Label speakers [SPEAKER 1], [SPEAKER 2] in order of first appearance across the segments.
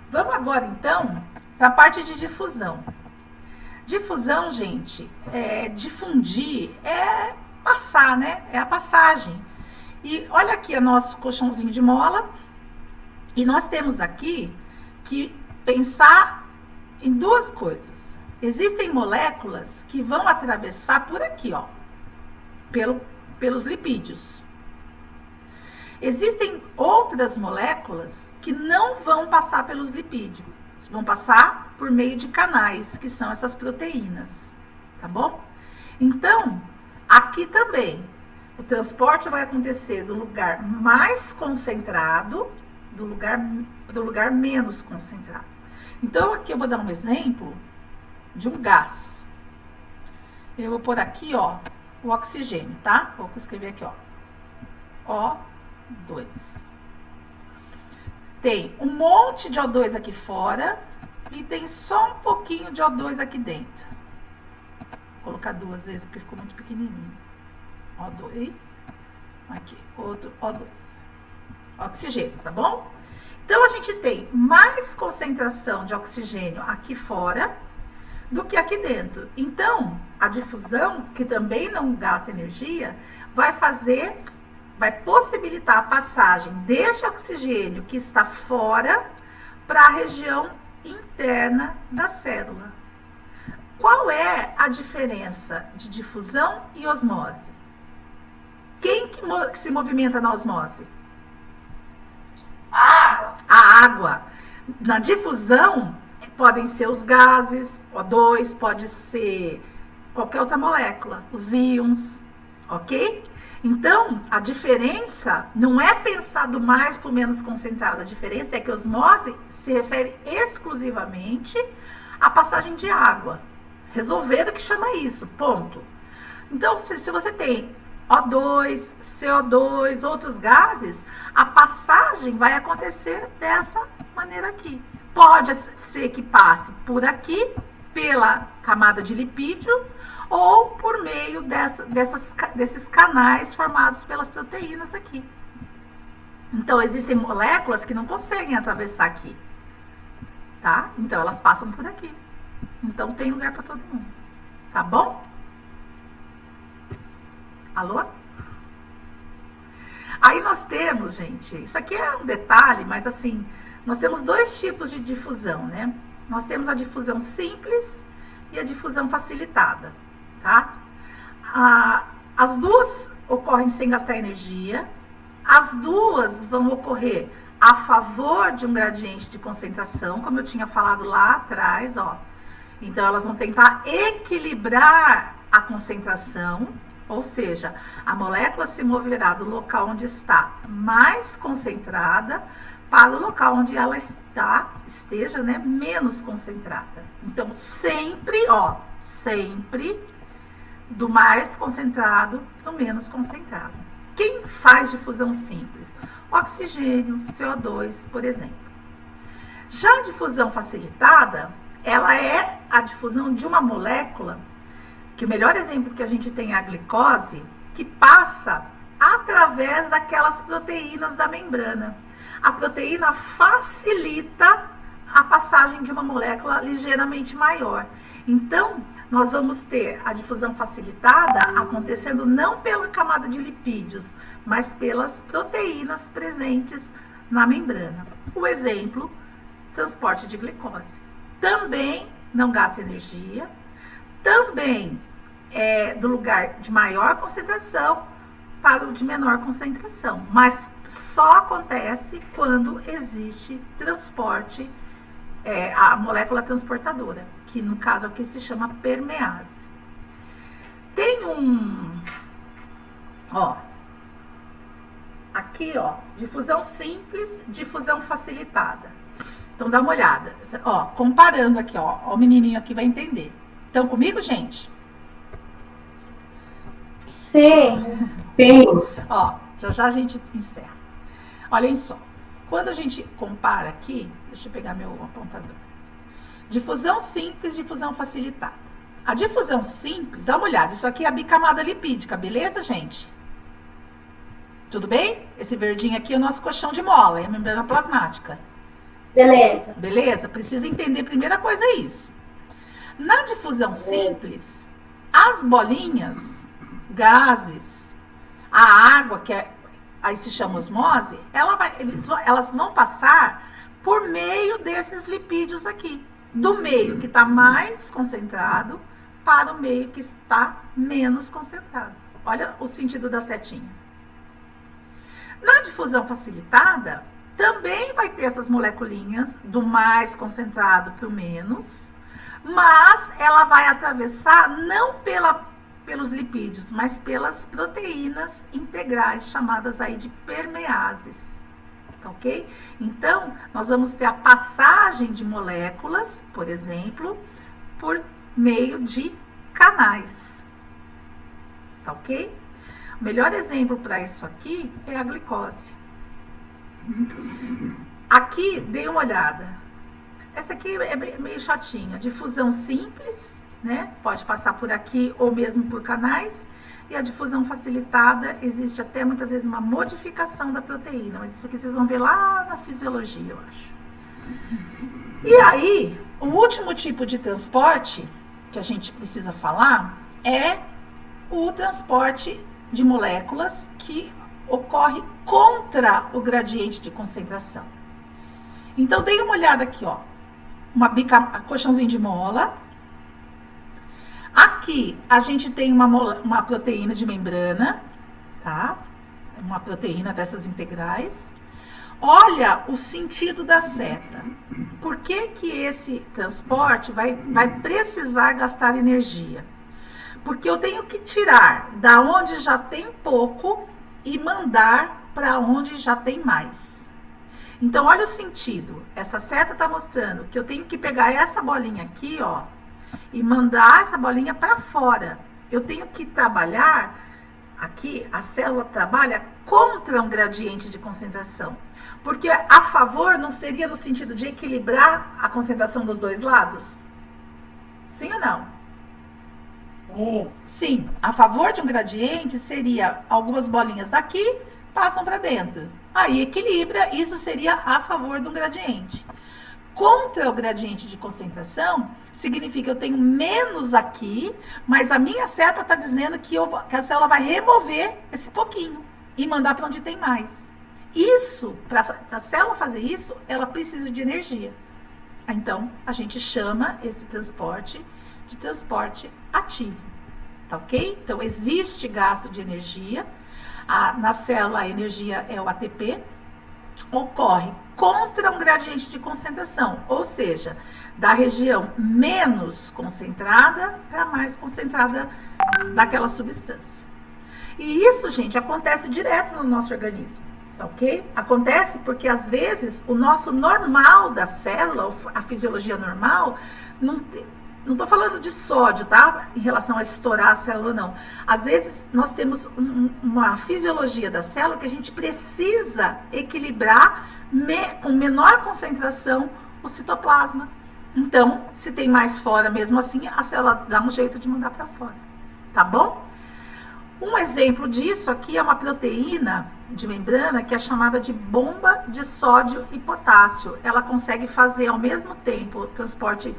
[SPEAKER 1] Vamos agora, então, para a parte de difusão. Difusão, gente, difundir é passar, né? É a passagem. E olha aqui o nosso colchãozinho de mola. E nós temos aqui que pensar em duas coisas. Existem moléculas que vão atravessar por aqui, ó, pelos lipídios. Existem outras moléculas que não vão passar pelos lipídios, vão passar por meio de canais, que são essas proteínas, tá bom? Então, aqui também, o transporte vai acontecer do lugar mais concentrado do lugar menos concentrado. Então, aqui eu vou dar um exemplo de um gás. Eu vou pôr aqui, ó, o oxigênio, tá? Vou escrever aqui, ó, O2. Tem um monte de O2 aqui fora e tem só um pouquinho de O2 aqui dentro. Vou colocar duas vezes porque ficou muito pequenininho. O2. Aqui, outro O2. Oxigênio, tá bom? Então, a gente tem mais concentração de oxigênio aqui fora do que aqui dentro. Então, a difusão, que também não gasta energia, vai possibilitar a passagem deste oxigênio que está fora para a região interna da célula. Qual é a diferença de difusão e osmose? Quem que se movimenta na osmose? A água. Na difusão, podem ser os gases, O2, pode ser qualquer outra molécula, os íons, ok? Então, a diferença não é pensar do mais para o menos concentrado, a diferença é que a osmose se refere exclusivamente à passagem de água. Resolver o que chama isso, ponto. Então, se você tem O2, CO2, outros gases, a passagem vai acontecer dessa maneira aqui. Pode ser que passe por aqui, pela camada de lipídio, ou por meio desses canais formados pelas proteínas aqui. Então, existem moléculas que não conseguem atravessar aqui, tá? Então, elas passam por aqui. Então, tem lugar para todo mundo, tá bom? Alô? Aí nós temos, gente, isso aqui é um detalhe, mas assim, nós temos dois tipos de difusão, né? Nós temos a difusão simples e a difusão facilitada, tá? As duas ocorrem sem gastar energia, as duas vão ocorrer a favor de um gradiente de concentração, como eu tinha falado lá atrás, ó. Então, elas vão tentar equilibrar a concentração, ou seja, a molécula se moverá do local onde está mais concentrada para o local onde ela esteja, né, menos concentrada. Então, sempre do mais concentrado para o menos concentrado. Quem faz difusão simples? Oxigênio, CO2, por exemplo. Já a difusão facilitada, ela é a difusão de uma molécula, que o melhor exemplo que a gente tem é a glicose, que passa através daquelas proteínas da membrana. A proteína facilita a passagem de uma molécula ligeiramente maior. Então, nós vamos ter a difusão facilitada acontecendo não pela camada de lipídios, mas pelas proteínas presentes na membrana. O exemplo, transporte de glicose. Também não gasta energia, também é do lugar de maior concentração para o de menor concentração, mas só acontece quando existe transporte, a molécula transportadora, que no caso aqui se chama permease. Tem aqui, difusão simples, difusão facilitada. Então dá uma olhada, comparando aqui, o menininho aqui vai entender. Estão comigo, gente?
[SPEAKER 2] Sim.
[SPEAKER 1] Já a gente encerra. Olhem só. Quando a gente compara aqui, deixa eu pegar meu apontador. Difusão simples, difusão facilitada. A difusão simples, dá uma olhada, isso aqui é a bicamada lipídica, beleza, gente? Tudo bem? Esse verdinho aqui é o nosso colchão de mola, é a membrana plasmática.
[SPEAKER 2] Beleza.
[SPEAKER 1] Beleza? Precisa entender, primeira coisa é isso. Na difusão simples, as bolinhas, gases, a água, aí se chama osmose, elas vão passar por meio desses lipídios aqui. Do meio que está mais concentrado para o meio que está menos concentrado. Olha o sentido da setinha. Na difusão facilitada, também vai ter essas moleculinhas do mais concentrado para o menos, mas ela vai atravessar não pelos lipídios, mas pelas proteínas integrais, chamadas aí de permeases. Tá ok? Então, nós vamos ter a passagem de moléculas, por exemplo, por meio de canais. Tá ok? O melhor exemplo para isso aqui é a glicose. Aqui, dê uma olhada. Essa aqui é meio chatinha. Difusão simples, né? Pode passar por aqui ou mesmo por canais. E a difusão facilitada, existe até muitas vezes uma modificação da proteína. Mas isso aqui vocês vão ver lá na fisiologia, eu acho. E aí, o último tipo de transporte que a gente precisa falar é o transporte de moléculas que ocorre contra o gradiente de concentração. Então, dê uma olhada aqui, ó. Colchãozinho de mola. Aqui, a gente tem uma proteína de membrana, tá? Uma proteína dessas integrais. Olha o sentido da seta. Por que que esse transporte vai precisar gastar energia? Porque eu tenho que tirar da onde já tem pouco e mandar para onde já tem mais. Então, olha o sentido. Essa seta está mostrando que eu tenho que pegar essa bolinha aqui, ó, e mandar essa bolinha para fora. Eu tenho que trabalhar, aqui a célula trabalha contra um gradiente de concentração. Porque a favor não seria no sentido de equilibrar a concentração dos dois lados? Sim ou não?
[SPEAKER 2] Sim.
[SPEAKER 1] Sim, a favor de um gradiente seria algumas bolinhas daqui passam para dentro. Aí equilibra, isso seria a favor de um gradiente. Contra o gradiente de concentração, significa que eu tenho menos aqui, mas a minha seta está dizendo que a célula vai remover esse pouquinho e mandar para onde tem mais. Isso, para a célula fazer isso, ela precisa de energia. Então, a gente chama esse transporte de transporte ativo, tá ok? Então, existe gasto de energia, na célula a energia é o ATP, ocorre contra um gradiente de concentração, ou seja, da região menos concentrada para mais concentrada daquela substância. E isso, gente, acontece direto no nosso organismo, tá ok? Acontece porque, às vezes, o nosso normal da célula, a fisiologia normal, não estou falando de sódio, tá? Em relação a estourar a célula, não. Às vezes, nós temos uma fisiologia da célula que a gente precisa equilibrar com menor concentração o citoplasma. Então, se tem mais fora, mesmo assim, a célula dá um jeito de mandar para fora. Tá bom? Um exemplo disso aqui é uma proteína de membrana que é chamada de bomba de sódio e potássio. Ela consegue fazer ao mesmo tempo o transporte.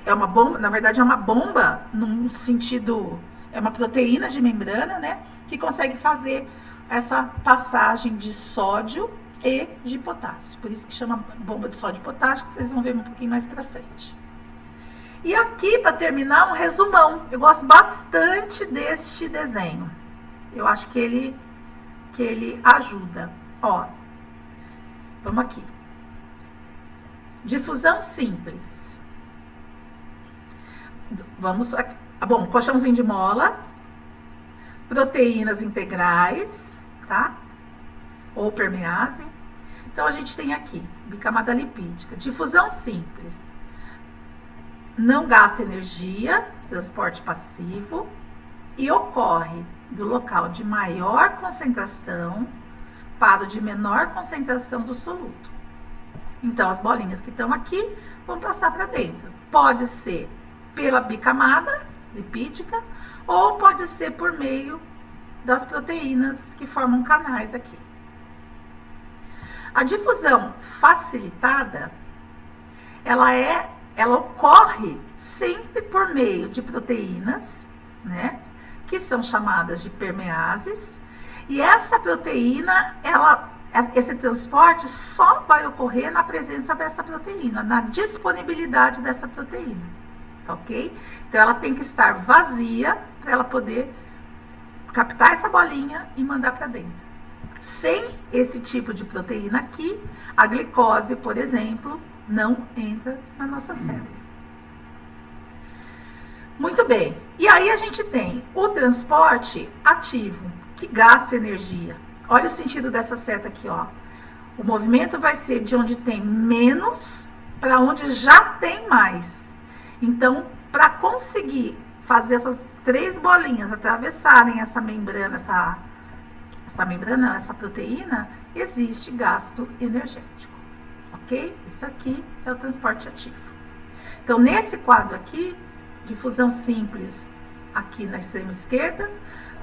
[SPEAKER 1] É uma bomba, na verdade é uma bomba num sentido, é uma proteína de membrana, né, que consegue fazer essa passagem de sódio e de potássio. Por isso que chama bomba de sódio e potássio, que vocês vão ver um pouquinho mais para frente. E aqui, para terminar, um resumão. Eu gosto bastante deste desenho. Eu acho que ele ajuda. Ó, vamos aqui. Difusão simples. Vamos aqui. Bom, colchãozinho de mola, proteínas integrais, tá? Ou permease. Então, a gente tem aqui, bicamada lipídica. Difusão simples. Não gasta energia, transporte passivo, e ocorre do local de maior concentração para o de menor concentração do soluto. Então, as bolinhas que estão aqui vão passar para dentro. Pode ser pela bicamada lipídica ou pode ser por meio das proteínas que formam canais aqui. A difusão facilitada ela ocorre sempre por meio de proteínas, né, que são chamadas de permeases, e essa proteína, esse transporte só vai ocorrer na presença dessa proteína, na disponibilidade dessa proteína, tá ok? Então, ela tem que estar vazia para ela poder captar essa bolinha e mandar para dentro. Sem esse tipo de proteína aqui, a glicose, por exemplo, não entra na nossa célula. Muito bem. E aí a gente tem o transporte ativo, que gasta energia. Olha o sentido dessa seta aqui, ó. O movimento vai ser de onde tem menos para onde já tem mais. Então, para conseguir fazer essas 3 bolinhas atravessarem essa membrana, essa proteína, existe gasto energético, ok? Isso aqui é o transporte ativo. Então, nesse quadro aqui, de fusão simples, aqui na extrema esquerda,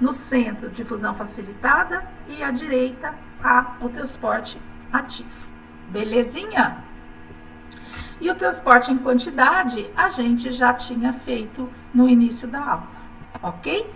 [SPEAKER 1] no centro, de fusão facilitada, e à direita, o transporte ativo. Belezinha? E o transporte em quantidade, a gente já tinha feito no início da aula, ok?